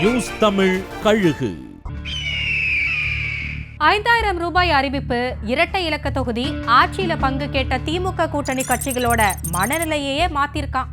News Tamil கழுகு. 5000 ரூபாய் அறிவிப்பு, இரட்டை இலக்க தொகுதி, ஆட்சியில பங்கு கேட்ட திமுக கூட்டணி கட்சிகளோட மனநிலையே மாத்திருக்கான்.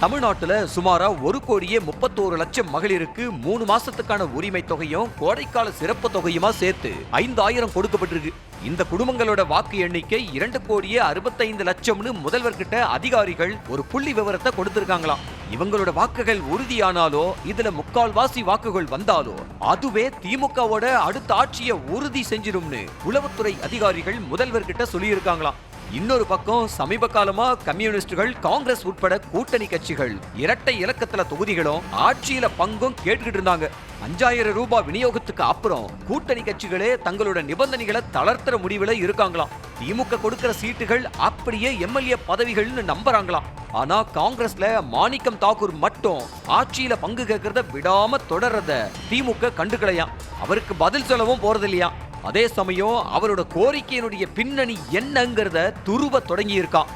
தமிழ்நாட்டுல சுமாரா 1,31,00,000 மகளிருக்கு 3 மாசத்துக்கான உரிமை தொகையும் கோடைக்கால சிறப்பு தொகையுமா சேர்த்து 5000 கொடுக்கப்பட்டிருக்கு. இந்த குடும்பங்களோட வாக்கு எண்ணிக்கை 2,65,00,000 முதல்வர்கிட்ட அதிகாரிகள் ஒரு புள்ளி விவரத்தை கொடுத்திருக்காங்களாம். இவங்களோட வாக்குகள் உறுதியானாலோ இதுல 3/4 வாக்குகள் வந்தாலோ அதுவே திமுகவோட அடுத்த ஆட்சியை உறுதி செஞ்சிரும்னு உளவுத்துறை அதிகாரிகள் முதல்வர்கிட்ட சொல்லியிருக்காங்களாம். இன்னொரு பக்கம் சமீப காலமா கம்யூனிஸ்டுகள், காங்கிரஸ் உட்பட கூட்டணி கட்சிகள் இரட்டை இலக்கத்துல தொகுதிகளும் ஆட்சியில பங்கும் கேட்டுக்கிட்டு இருந்தாங்க. 5000 ரூபாய் விநியோகத்துக்கு அப்புறம் கூட்டணி கட்சிகளே தங்களோட நிபந்தனைகளை தளர்த்துற முடிவுல இருக்காங்களாம். திமுக கொடுக்கிற சீட்டுகள் அப்படியே எம்எல்ஏ பதவிகள்னு நம்புறாங்களாம். ஆனா காங்கிரஸ்ல மாணிக்கம் தாக்கூர் மட்டும் ஆட்சியில பங்கு கேட்கறத விடாம தொடர்றத திமுக கண்டுக்கலையாம். அவருக்கு பதில் சொல்லவும் போறது இல்லையா. அதே சமயம் அவரோட கோரிக்கையினுடைய பின்னணி என்னங்கிறத துருவ தொடங்கி இருக்கான்.